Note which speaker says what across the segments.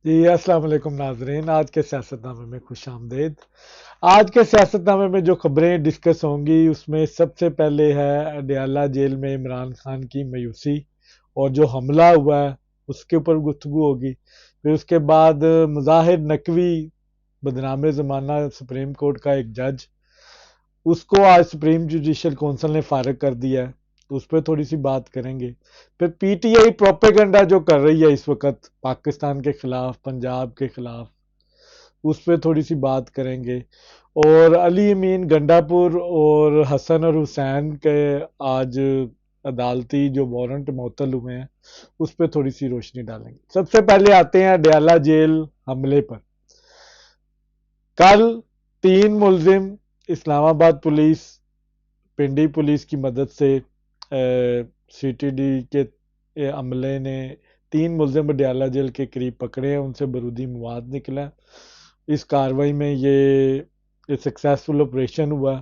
Speaker 1: جی السلام علیکم ناظرین، آج کے سیاست نامے میں خوش آمدید۔ آج کے سیاست نامے میں جو خبریں ڈسکس ہوں گی اس میں سب سے پہلے ہے اڈیالہ جیل میں عمران خان کی مایوسی اور جو حملہ ہوا ہے اس کے اوپر گفتگو ہوگی۔ پھر اس کے بعد مظاہر نقوی بدنام زمانہ سپریم کورٹ کا ایک جج، اس کو آج سپریم جوڈیشل کونسل نے فارغ کر دیا ہے، تو اس پہ تھوڑی سی بات کریں گے۔ پھر پی ٹی آئی پروپیگنڈا جو کر رہی ہے اس وقت پاکستان کے خلاف، پنجاب کے خلاف، اس پہ تھوڑی سی بات کریں گے۔ اور علی امین گنڈا پور اور حسن اور حسین کے آج عدالتی جو وارنٹ معطل ہوئے ہیں اس پہ تھوڑی سی روشنی ڈالیں گے۔ سب سے پہلے آتے ہیں اڈیالہ جیل حملے پر۔ کل 3 ملزم اسلام آباد پولیس، پنڈی پولیس کی مدد سے سی ٹی ڈی کے عملے نے 3 ملزم اڈیالہ جیل کے قریب پکڑے ہیں، ان سے بارودی مواد نکلا ہے۔ اس کاروائی میں یہ سکسیسفل آپریشن ہوا۔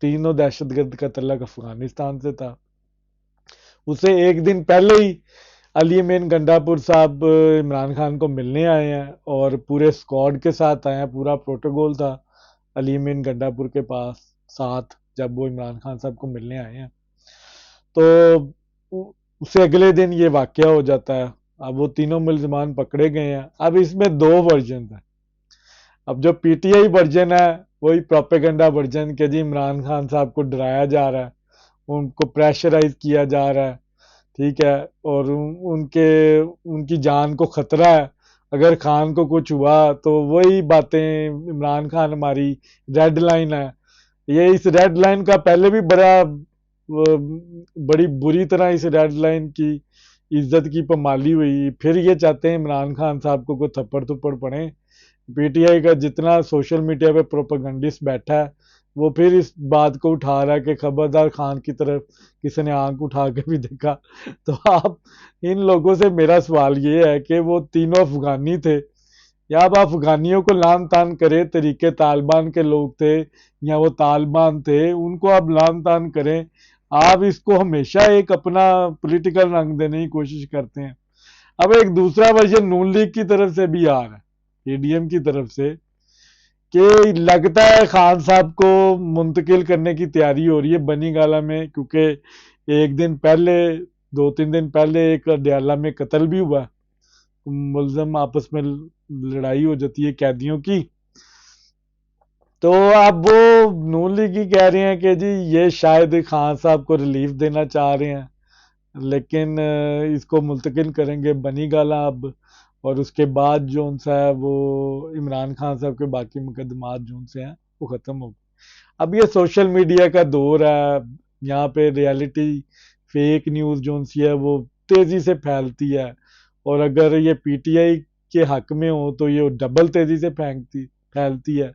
Speaker 1: تینوں دہشت گرد کا تعلق افغانستان سے تھا۔ اسے ایک دن پہلے ہی علی امین گنڈا پور صاحب عمران خان کو ملنے آئے ہیں اور پورے اسکواڈ کے ساتھ آئے ہیں، پورا پروٹوکول تھا علی امین گنڈا پور کے پاس ساتھ جب وہ عمران خان صاحب کو ملنے آئے ہیں۔ تو اسے اگلے دن یہ واقعہ ہو جاتا ہے۔ اب وہ تینوں ملزمان پکڑے گئے ہیں۔ اب اس میں 2 ورژن ہیں۔ اب جو پی ٹی آئی ورژن ہے وہی پروپیگنڈا ورژن کہ جی عمران خان صاحب کو ڈرایا جا رہا ہے، ان کو پریشرائز کیا جا رہا ہے، ٹھیک ہے، اور ان کی جان کو خطرہ ہے، اگر خان کو کچھ ہوا تو وہی باتیں عمران خان ہماری ریڈ لائن ہے۔ یہ اس ریڈ لائن کا پہلے بھی بڑی بری طرح اس ریڈ لائن کی عزت کی پامالی ہوئی، پھر یہ چاہتے ہیں عمران خان صاحب کو کوئی تھپڑ تھپڑ پڑے۔ پی ٹی آئی کا جتنا سوشل میڈیا پہ پروپیگنڈسٹ بیٹھا ہے وہ پھر اس بات کو اٹھا رہا ہے کہ خبردار خان کی طرف کسی نے آنکھ اٹھا کے بھی دیکھا۔ تو آپ ان لوگوں سے میرا سوال یہ ہے کہ وہ تینوں افغانی تھے، یا اب افغانیوں کو لان تان کرے، طریقے طالبان کے لوگ تھے یا وہ طالبان تھے، ان کو آپ لان تان کریں۔ آپ اس کو ہمیشہ ایک اپنا پولیٹیکل رنگ دینے کی کوشش کرتے ہیں۔ اب ایک دوسرا ورژن نون لیگ کی طرف سے بھی آ رہا ہے، اے ڈی ایم کی طرف سے، کہ لگتا ہے خان صاحب کو منتقل کرنے کی تیاری ہو رہی ہے بنی گالہ میں، کیونکہ ایک دن پہلے 2-3 دن پہلے ایک اڈیالہ میں قتل بھی ہوا، ملزم آپس میں لڑائی ہو جاتی ہے قیدیوں کی۔ تو اب وہ نون لیگ ہی کہہ رہے ہیں کہ جی یہ شاید خان صاحب کو ریلیف دینا چاہ رہے ہیں، لیکن اس کو منتقل کریں گے بنی گالہ اب، اور اس کے بعد جو ان سے ہے وہ عمران خان صاحب کے باقی مقدمات جو ان سے ہیں وہ ختم ہو گئے۔ اب یہ سوشل میڈیا کا دور ہے، یہاں پہ ریالٹی فیک نیوز جو ان سی ہے وہ تیزی سے پھیلتی ہے، اور اگر یہ پی ٹی آئی کے حق میں ہو تو یہ ڈبل تیزی سے پھیلتی ہے۔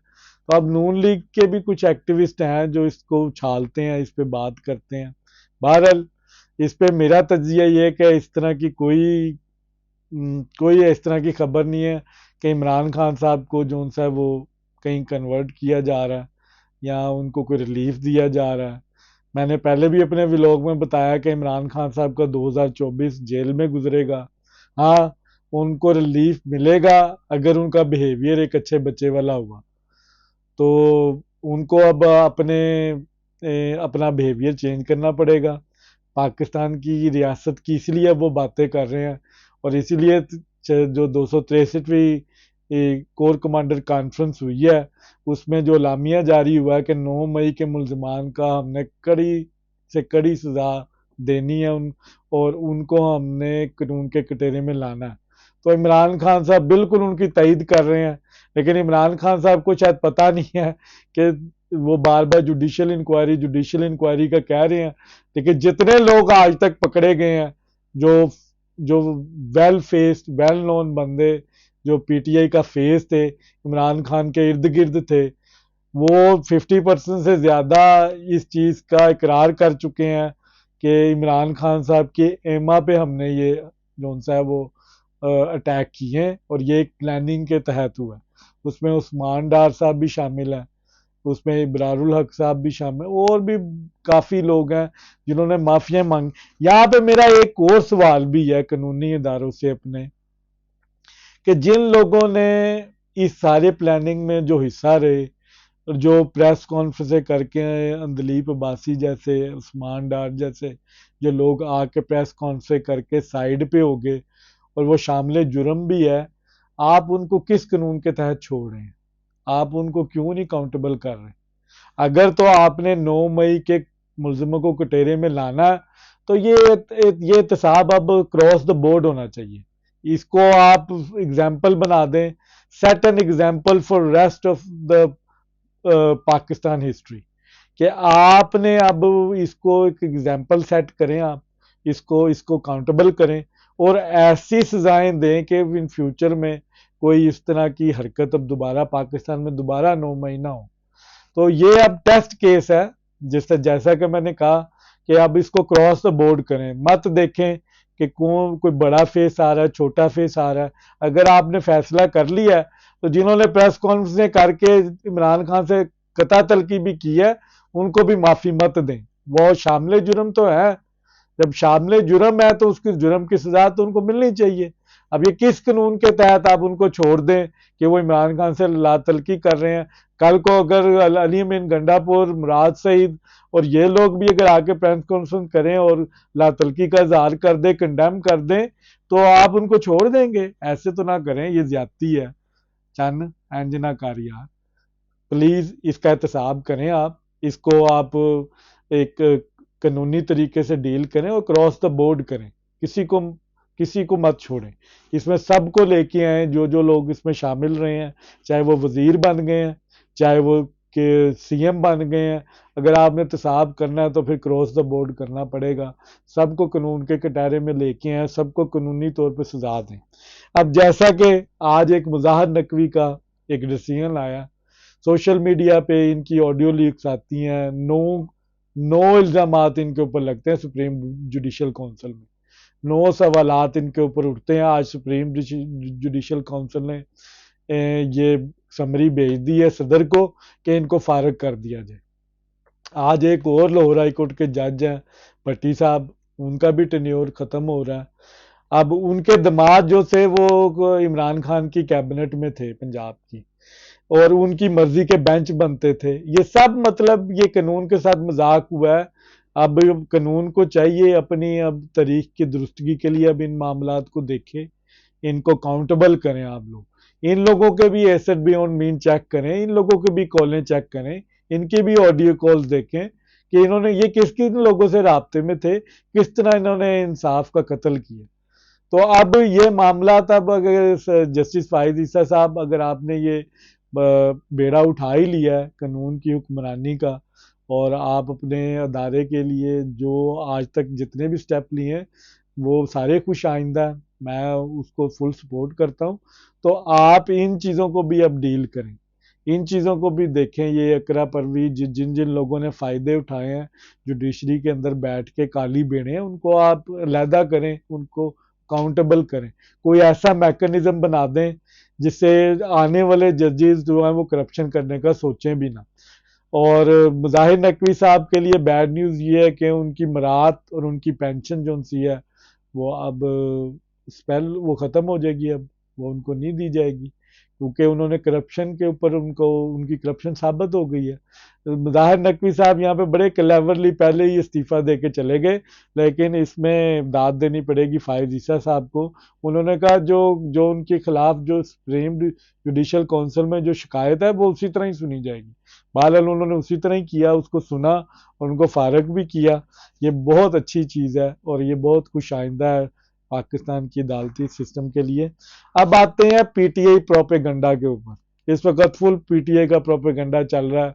Speaker 1: تو اب نون لیگ کے بھی کچھ ایکٹیوسٹ ہیں جو اس کو اچھالتے ہیں، اس پہ بات کرتے ہیں۔ بہرحال اس پہ میرا تجزیہ یہ ہے کہ اس طرح کی کوئی اس طرح کی خبر نہیں ہے کہ عمران خان صاحب کو جو ان سے وہ کہیں کنورٹ کیا جا رہا ہے یا ان کو کوئی ریلیف دیا جا رہا ہے۔ میں نے پہلے بھی اپنے ولاگ میں بتایا کہ عمران خان صاحب کا 2024 جیل میں گزرے گا۔ ہاں، ان کو ریلیف ملے گا اگر ان کا بیہیویئر ایک اچھے بچے والا ہوا، تو ان کو اب اپنا بیہیویئر چینج کرنا پڑے گا۔ پاکستان کی ریاست کی اس لیے وہ باتیں کر رہے ہیں، اور اسی لیے جو 263ویں کور کمانڈر کانفرنس ہوئی ہے اس میں جو اعلامیہ جاری ہوا ہے کہ 9 مئی کے ملزمان کا ہم نے کڑی سے کڑی سزا دینی ہے، اور ان کو ہم نے قانون کے کٹہرے میں لانا ہے۔ تو عمران خان صاحب بالکل ان کی تائید کر رہے ہیں، لیکن عمران خان صاحب کو شاید پتہ نہیں ہے کہ وہ بار بار جوڈیشل انکوائری کا کہہ رہے ہیں، لیکن جتنے لوگ آج تک پکڑے گئے ہیں جو ویل نون بندے جو پی ٹی آئی کا فیس تھے، عمران خان کے ارد گرد تھے، وہ 50% سے زیادہ اس چیز کا اقرار کر چکے ہیں کہ عمران خان صاحب کے ایما پہ ہم نے یہ جو ان سے وہ اٹیک کیے ہیں، اور یہ ایک پلاننگ کے تحت ہوا ہے۔ اس میں عثمان ڈار صاحب بھی شامل ہیں، اس میں ابرار الحق صاحب بھی شامل ہیں، اور بھی کافی لوگ ہیں جنہوں نے معافیاں یہاں پہ میرا ایک اور سوال بھی ہے قانونی اداروں سے اپنے، کہ جن لوگوں نے اس سارے پلاننگ میں جو حصہ رہے، جو پریس کانفرنسیں کر کے اندلیپ عباسی جیسے، عثمان ڈار جیسے جو لوگ آ کے پریس کانفرنسیں کر کے سائیڈ پہ ہو گئے اور وہ شامل جرم بھی ہے، آپ ان کو کس قانون کے تحت چھوڑ رہے ہیں؟ آپ ان کو کیوں نہیں اکاؤنٹیبل کر رہے؟ اگر تو آپ نے 9 مئی کے ملزموں کو کٹہرے میں لانا تو یہ احتساب اب کراس دا بورڈ ہونا چاہیے. اس کو آپ اگزامپل بنا دیں، set an example for rest of the Pakistan history, کہ آپ نے اب اس کو ایک ایگزامپل سیٹ کریں، آپ اس کو اکاؤنٹیبل کریں اور ایسی سزائیں دیں کہ ان فیوچر میں کوئی اس طرح کی حرکت اب دوبارہ پاکستان میں دوبارہ 9 مئی نہ ہو. تو یہ اب ٹیسٹ کیس ہے، جیسا کہ میں نے کہا کہ اب اس کو کراس دا بورڈ کریں، مت دیکھیں کہ کوئی بڑا فیس آ رہا ہے، چھوٹا فیس آ رہا ہے. اگر آپ نے فیصلہ کر لیا ہے تو جنہوں نے پریس کانفرنسیں کر کے عمران خان سے قطع تلقی بھی کی ہے ان کو بھی معافی مت دیں، وہ شامل جرم تو ہے. جب شامل جرم ہے تو اس کی جرم کی سزا تو ان کو ملنی چاہیے. اب یہ کس قانون کے تحت آپ ان کو چھوڑ دیں کہ وہ عمران خان سے لا تلقی کر رہے ہیں؟ کل کو اگر علی امین گنڈا پور، مراد سعید اور یہ لوگ بھی اگر آ کے پریس کانفرنس کریں اور لا تلقی کا اظہار کر دیں، کنڈیم کر دیں، تو آپ ان کو چھوڑ دیں گے؟ ایسے تو نہ کریں، یہ زیادتی ہے. چن اینجنا کاریار، پلیز اس کا احتساب کریں. آپ اس کو آپ ایک قانونی طریقے سے ڈیل کریں اور کراس دا بورڈ کریں، کسی کو مت چھوڑیں. اس میں سب کو لے کے آئیں، جو لوگ اس میں شامل رہے ہیں، چاہے وہ وزیر بن گئے ہیں، چاہے وہ سی ایم بن گئے ہیں. اگر آپ نے احتساب کرنا ہے تو پھر کراس دا بورڈ کرنا پڑے گا. سب کو قانون کے کٹہرے میں لے کے آئیں، سب کو قانونی طور پہ سزا دیں. اب جیسا کہ آج ایک مظاہر نقوی کا ایک ڈیسیژن آیا، سوشل میڈیا پہ ان کی آڈیو لیکس آتی ہیں، نو الزامات ان کے اوپر لگتے ہیں سپریم جوڈیشل کونسل میں، 9 سوالات ان کے اوپر اٹھتے ہیں. آج سپریم جوڈیشل کونسل نے یہ سمری بھیج دی ہے صدر کو کہ ان کو فارغ کر دیا جائے. آج ایک اور لاہور ہائی کورٹ کے جج ہیں بھٹی صاحب، ان کا بھی ٹینیور ختم ہو رہا ہے. اب ان کے دماد جو تھے وہ عمران خان کی کیبنٹ میں تھے پنجاب کی، اور ان کی مرضی کے بینچ بنتے تھے. یہ سب مطلب یہ قانون کے ساتھ مذاق ہوا ہے. اب قانون کو چاہیے اپنی اب تاریخ کی درستگی کے لیے اب ان معاملات کو دیکھیں، ان کو اکاؤنٹیبل کریں. آپ لوگ ان لوگوں کے بھی ایسٹ بی آن مین چیک کریں، ان لوگوں کے بھی کالیں چیک کریں، ان کی بھی آڈیو کالز دیکھیں کہ انہوں نے یہ کن لوگوں سے رابطے میں تھے، کس طرح انہوں نے انصاف کا قتل کیا. تو اب یہ معاملات، اب اگر جسٹس فائز عیسیٰ صاحب اگر آپ نے یہ بیڑا اٹھا ہی لیا ہے قانون کی حکمرانی کا، اور آپ اپنے ادارے کے لیے جو آج تک جتنے بھی سٹیپ لیے ہیں وہ سارے خوش آئندہ ہیں، میں اس کو فل سپورٹ کرتا ہوں. تو آپ ان چیزوں کو بھی اب ڈیل کریں، ان چیزوں کو بھی دیکھیں. یہ اقرا پرویز جن لوگوں نے فائدے اٹھائے ہیں جوڈیشری کے اندر بیٹھ کے کالی بیڑے ہیں، ان کو آپ علیحدہ کریں، ان کو اکاؤنٹیبل کریں. کوئی ایسا میکنزم بنا دیں جس سے آنے والے ججز جو ہیں وہ کرپشن کرنے کا سوچیں بھی نہ. اور مظاہر نقوی صاحب کے لیے بیڈ نیوز یہ ہے کہ ان کی مراد اور ان کی پینشن جو ان سی ہے وہ اب اسپیل وہ ختم ہو جائے گی، اب وہ ان کو نہیں دی جائے گی، کیونکہ انہوں نے کرپشن کے اوپر ان کی کرپشن ثابت ہو گئی ہے. مظاہر نقوی صاحب یہاں پہ بڑے کلیورلی پہلے ہی استعفیٰ دے کے چلے گئے، لیکن اس میں داد دینی پڑے گی فائز عیسیٰ صاحب کو. انہوں نے کہا جو ان کے خلاف جو سپریم جوڈیشل کونسل میں جو شکایت ہے وہ اسی طرح ہی سنی جائے گی. بہرحال انہوں نے اسی طرح ہی کیا، اس کو سنا اور ان کو فارغ بھی کیا. یہ بہت اچھی چیز ہے اور یہ بہت خوش آئندہ ہے پاکستان کی عدالتی سسٹم کے لیے. اب آتے ہیں پی ٹی آئی پروپیگنڈا کے اوپر. اس وقت فل پی ٹی آئی کا پروپیگنڈا چل رہا ہے،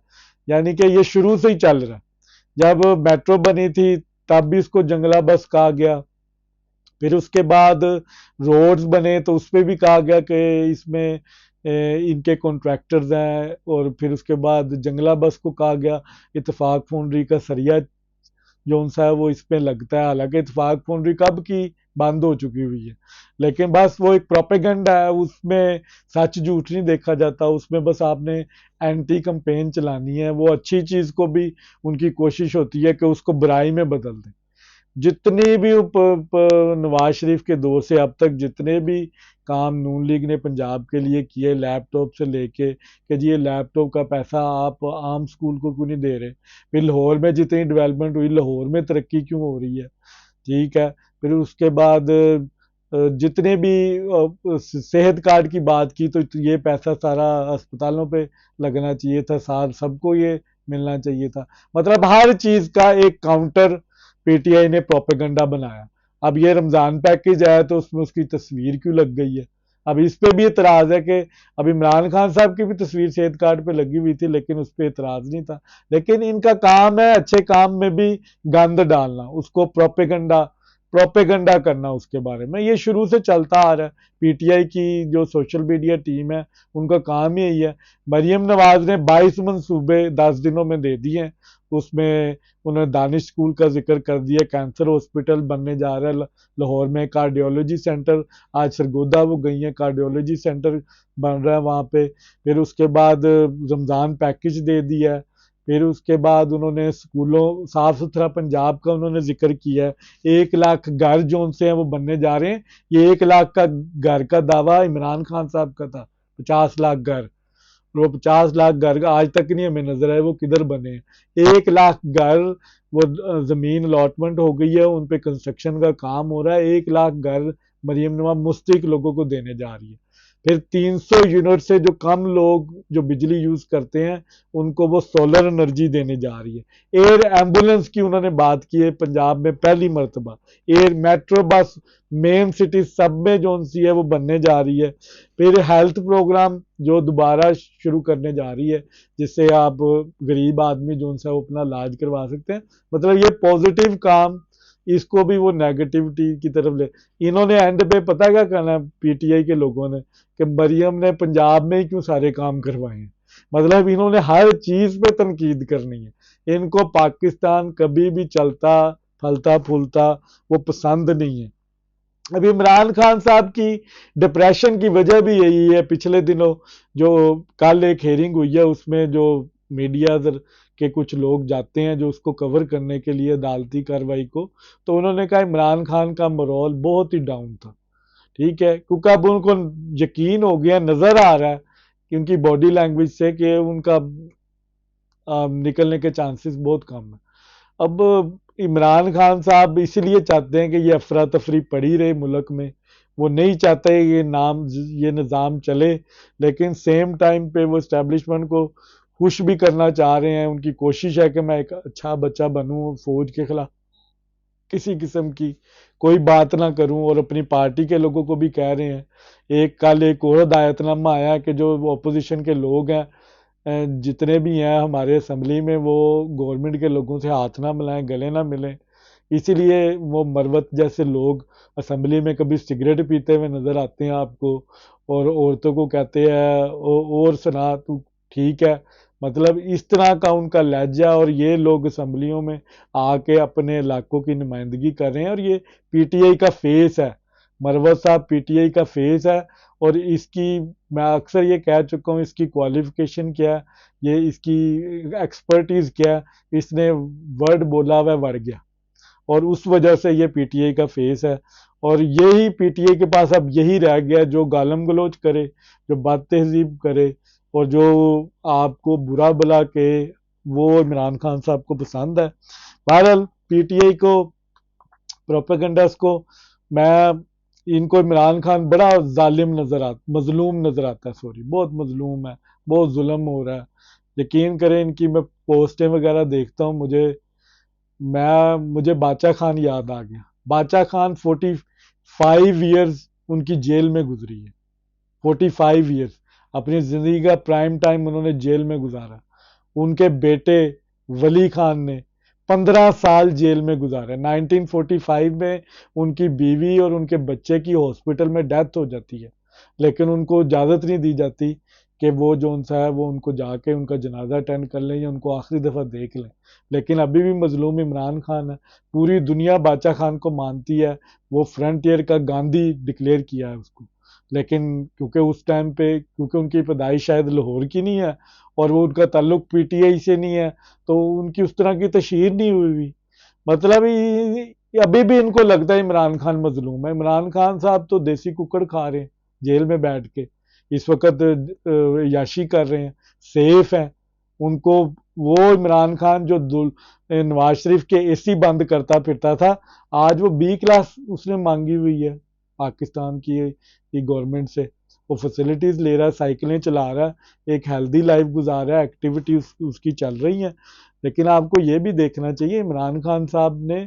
Speaker 1: یعنی کہ یہ شروع سے ہی چل رہا ہے. جب میٹرو بنی تھی تب بھی اس کو جنگلہ بس کہا گیا، پھر اس کے بعد روڈز بنے تو اس پہ بھی کہا گیا کہ اس میں ان کے کنٹریکٹرز ہیں، اور پھر اس کے بعد جنگلہ بس کو کہا گیا اتفاق فونڈری کا سریا جو سا ہے وہ اس پہ لگتا ہے. حالانکہ اتفاق فونڈری کب کی بند ہو چکی ہوئی ہے، لیکن بس وہ ایک پروپیگنڈا ہے، اس میں سچ جھوٹ نہیں دیکھا جاتا، اس میں بس آپ نے اینٹی کمپین چلانی ہے. وہ اچھی چیز کو بھی ان کی کوشش ہوتی ہے کہ اس کو برائی میں بدل دیں. جتنے بھی نواز شریف کے دور سے اب تک جتنے بھی کام نون لیگ نے پنجاب کے لیے کیے، لیپ ٹاپ سے لے کے کہ جی یہ لیپ ٹاپ کا پیسہ آپ عام سکول کو کیوں نہیں دے رہے، پھر لاہور میں جتنی ڈیولپمنٹ ہوئی لاہور میں ترقی کیوں ہو رہی ہے، ٹھیک ہے، پھر اس کے بعد جتنے بھی صحت کارڈ کی بات کی تو یہ پیسہ سارا اسپتالوں پہ لگنا چاہیے تھا، سب کو یہ ملنا چاہیے تھا، مطلب ہر چیز کا ایک کاؤنٹر پی ٹی آئی نے پروپیگنڈا بنایا۔ اب یہ رمضان پیکج آیا تو اس میں اس کی تصویر کیوں لگ گئی ہے، اب اس پہ بھی اعتراض ہے کہ اب عمران خان صاحب کی بھی تصویر صحت کارڈ پہ لگی ہوئی تھی لیکن اس پہ اعتراض نہیں تھا، لیکن ان کا کام ہے اچھے کام میں بھی گند ڈالنا، اس کو پروپیگنڈا کرنا اس کے بارے میں، یہ شروع سے چلتا آ رہا ہے۔ پی ٹی آئی کی جو سوشل میڈیا ٹیم ہے ان کا کام ہی یہی ہے۔ مریم نواز نے 22 منصوبے 10 دنوں میں دے دیے ہیں، اس میں انہوں نے دانش اسکول کا ذکر کر دیا، کینسر ہاسپٹل بننے جا رہا ہے لاہور میں، کارڈیولوجی سینٹر آج سرگودا وہ گئی ہیں، کارڈیولوجی سینٹر بن رہا ہے وہاں پہ، پھر اس کے بعد رمضان پیکج دے دیا ہے، پھر اس کے بعد انہوں نے اسکولوں صاف ستھرا پنجاب کا انہوں نے ذکر کیا ہے، 1 لاکھ گھر جو ان سے ہیں وہ بننے جا رہے ہیں، یہ 1 لاکھ کا گھر کا دعویٰ عمران خان صاحب کا تھا، 50 لاکھ گھر، وہ 50 لاکھ گھر آج تک نہیں ہمیں نظر آئے وہ کدھر بنے ہیں، 1 لاکھ گھر وہ زمین الاٹمنٹ ہو گئی ہے، ان پہ کنسٹرکشن کا کام ہو رہا ہے، 1 لاکھ گھر مریم نواز مستحق لوگوں کو دینے جا رہی ہے، پھر 300 یونٹ سے جو کم لوگ جو بجلی یوز کرتے ہیں ان کو وہ سولر انرجی دینے جا رہی ہے، ایئر ایمبولنس کی انہوں نے بات کی ہے پنجاب میں پہلی مرتبہ، ایئر میٹرو بس مین سٹی سب میں جو سی ہے وہ بننے جا رہی ہے، پھر ہیلتھ پروگرام جو دوبارہ شروع کرنے جا رہی ہے جس سے آپ غریب آدمی جو ان سے وہ اپنا علاج کروا سکتے ہیں، مطلب یہ پوزیٹیو کام، اس کو بھی وہ نیگیٹیوٹی کی طرف لے، انہوں نے اینڈ پہ پتہ کیا کرنا ہے پی ٹی آئی کے لوگوں نے کہ مریم نے پنجاب میں ہی کیوں سارے کام کروائے ہیں، مطلب انہوں نے ہر چیز پہ تنقید کرنی ہے، ان کو پاکستان کبھی بھی چلتا پھلتا پھولتا وہ پسند نہیں ہے۔ ابھی عمران خان صاحب کی ڈپریشن کی وجہ بھی یہی ہے، پچھلے دنوں جو کل ایک ہیئرنگ ہوئی ہے اس میں جو میڈیا کے کچھ لوگ جاتے ہیں جو اس کو کور کرنے کے لیے عدالتی کارروائی کو، تو انہوں نے کہا عمران خان کا مرول بہت ہی ڈاؤن تھا، ٹھیک ہے، کیونکہ اب ان کو یقین ہو گیا، نظر آ رہا ہے کہ ان کی باڈی لینگویج سے کہ ان کا نکلنے کے چانسز بہت کم ہیں۔ اب عمران خان صاحب اس لیے چاہتے ہیں کہ یہ افراتفری پڑی رہے ملک میں، وہ نہیں چاہتے یہ نظام چلے، لیکن سیم ٹائم پہ وہ اسٹیبلشمنٹ کو خوش بھی کرنا چاہ رہے ہیں، ان کی کوشش ہے کہ میں ایک اچھا بچہ بنوں، فوج کے خلاف کسی قسم کی کوئی بات نہ کروں، اور اپنی پارٹی کے لوگوں کو بھی کہہ رہے ہیں، کل ایک اور ہدایت نامہ آیا کہ جو اپوزیشن کے لوگ ہیں جتنے بھی ہیں ہمارے اسمبلی میں وہ گورنمنٹ کے لوگوں سے ہاتھ نہ ملائیں، گلے نہ ملیں، اسی لیے وہ مروت جیسے لوگ اسمبلی میں کبھی سگریٹ پیتے ہوئے نظر آتے ہیں آپ کو، اور عورتوں کو کہتے ہیں اور سنا تو ٹھیک ہے، مطلب اس طرح کا ان کا لہجہ، اور یہ لوگ اسمبلیوں میں آ کے اپنے علاقوں کی نمائندگی کر رہے ہیں، اور یہ پی ٹی آئی کا فیس ہے، مروت صاحب پی ٹی آئی کا فیس ہے، اور اس کی میں اکثر یہ کہہ چکا ہوں اس کی کوالیفیکیشن کیا ہے، یہ اس کی ایکسپرٹیز کیا ہے، اس نے ورڈ بولا ہوا وڑ گیا، اور اس وجہ سے یہ پی ٹی آئی کا فیس ہے، اور یہی پی ٹی آئی کے پاس اب یہی رہ گیا جو گالم گلوچ کرے، جو بد تہذیب کرے، اور جو آپ کو برا بلا کہ وہ عمران خان صاحب کو پسند ہے۔ بہرحال پی ٹی آئی کو پروپیگنڈاس کو میں ان کو عمران خان بڑا ظالم مظلوم نظر آتا ہے، سوری بہت مظلوم ہے، بہت ظلم ہو رہا ہے، یقین کریں ان کی میں پوسٹیں وغیرہ دیکھتا ہوں، مجھے باچا خان یاد آ گیا، باچا خان 45 ایئرز ان کی جیل میں گزری ہے، 45 ایئرز اپنی زندگی کا پرائم ٹائم انہوں نے جیل میں گزارا، ان کے بیٹے ولی خان نے 15 سال جیل میں گزارا، 1945 میں ان کی بیوی اور ان کے بچے کی ہاسپٹل میں ڈیتھ ہو جاتی ہے، لیکن ان کو اجازت نہیں دی جاتی کہ وہ جو ان سا ہے وہ ان کو جا کے ان کا جنازہ اٹینڈ کر لیں یا ان کو آخری دفعہ دیکھ لیں، لیکن ابھی بھی مظلوم عمران خان ہے، پوری دنیا باچا خان کو مانتی ہے، وہ فرنٹیئر کا گاندھی ڈکلیئر کیا ہے اس کو، لیکن کیونکہ اس ٹائم پہ کیونکہ ان کی پیدائش شاید لاہور کی نہیں ہے اور وہ ان کا تعلق پی ٹی آئی سے نہیں ہے، تو ان کی اس طرح کی تشہیر نہیں ہوئی، مطلب یہ ابھی بھی ان کو لگتا ہے عمران خان مظلوم ہے. عمران خان صاحب تو دیسی ککڑ کھا رہے ہیں جیل میں بیٹھ کے, اس وقت یاشی کر رہے ہیں, سیف ہیں. ان کو وہ عمران خان جو نواز شریف کے اے سی بند کرتا پھرتا تھا, آج وہ بی کلاس اس نے مانگی ہوئی ہے پاکستان کی گورنمنٹ سے. وہ فیسلٹیز لے رہا ہے, سائیکلیں چلا رہا ہے, ایک ہیلدی لائف گزار رہا ہے, ایکٹیویٹی اس کی چل رہی ہیں. لیکن آپ کو یہ بھی دیکھنا چاہیے عمران خان صاحب نے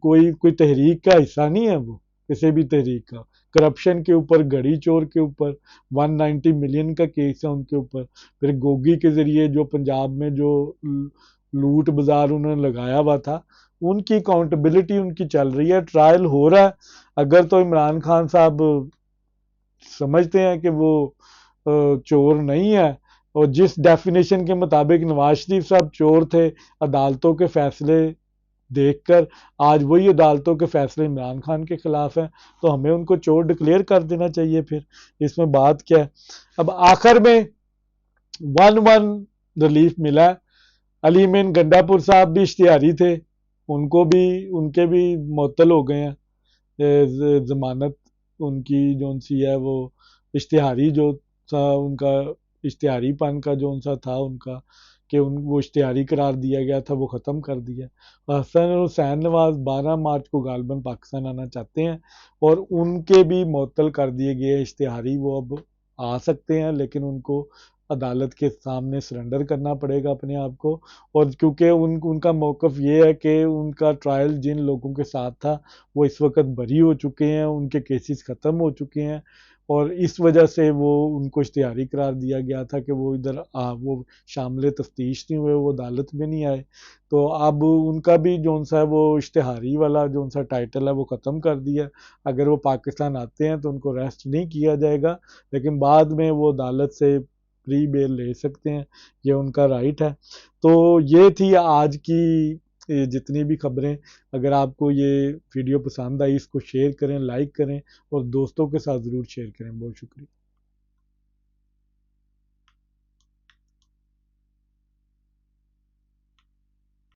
Speaker 1: کوئی تحریک کا حصہ نہیں ہے, وہ کسی بھی تحریک کا. کرپشن کے اوپر, گھڑی چور کے اوپر 190 ملین کا کیس ہے ان کے اوپر. پھر گوگی کے ذریعے جو پنجاب میں جو لوٹ بازار انہوں نے لگایا ہوا تھا, ان کی اکاؤنٹیبلٹی ان کی چل رہی ہے, ٹرائل ہو رہا ہے. اگر تو عمران خان صاحب سمجھتے ہیں کہ وہ چور نہیں ہے, اور جس ڈیفینیشن کے مطابق نواز شریف صاحب چور تھے, عدالتوں کے فیصلے دیکھ کر آج وہی عدالتوں کے فیصلے عمران خان کے خلاف ہیں, تو ہمیں ان کو چور ڈکلیئر کر دینا چاہیے. پھر اس میں بات کیا ہے؟ اب آخر میں 1-1 ریلیف ملا ہے. علی مین گنڈا پور صاحب بھی اشتہاری تھے, ان کے بھی معطل ہو گئے ہیں. ضمانت ان کی جون سی ہے, وہ اشتہاری جو تھا ان کا, اشتہاری پن کا جو سا تھا ان کا, کہ وہ اشتہاری قرار دیا گیا تھا, وہ ختم کر دیا. حسن حسین نواز 12 مارچ کو غالباً پاکستان آنا چاہتے ہیں, اور ان کے بھی معطل کر دیے گئے اشتہاری. وہ اب آ سکتے ہیں, لیکن ان کو عدالت کے سامنے سرنڈر کرنا پڑے گا اپنے آپ کو. اور کیونکہ ان کا موقف یہ ہے کہ ان کا ٹرائل جن لوگوں کے ساتھ تھا وہ اس وقت بری ہو چکے ہیں, ان کے کیسز ختم ہو چکے ہیں, اور اس وجہ سے وہ ان کو اشتہاری قرار دیا گیا تھا کہ وہ ادھر وہ شامل تفتیش نہیں ہوئے, وہ عدالت میں نہیں آئے. تو اب ان کا بھی جون سا ہے وہ اشتہاری والا جون سا ٹائٹل ہے وہ ختم کر دیا. اگر وہ پاکستان آتے ہیں تو ان کو ریسٹ نہیں کیا جائے گا, لیکن بعد میں وہ عدالت سے پری بیل لے سکتے ہیں, یہ ان کا رائٹ ہے. تو یہ تھی آج کی جتنی بھی خبریں. اگر آپ کو یہ ویڈیو پسند آئی, اس کو شیئر کریں, لائک کریں, اور دوستوں کے ساتھ ضرور شیئر کریں. بہت شکریہ.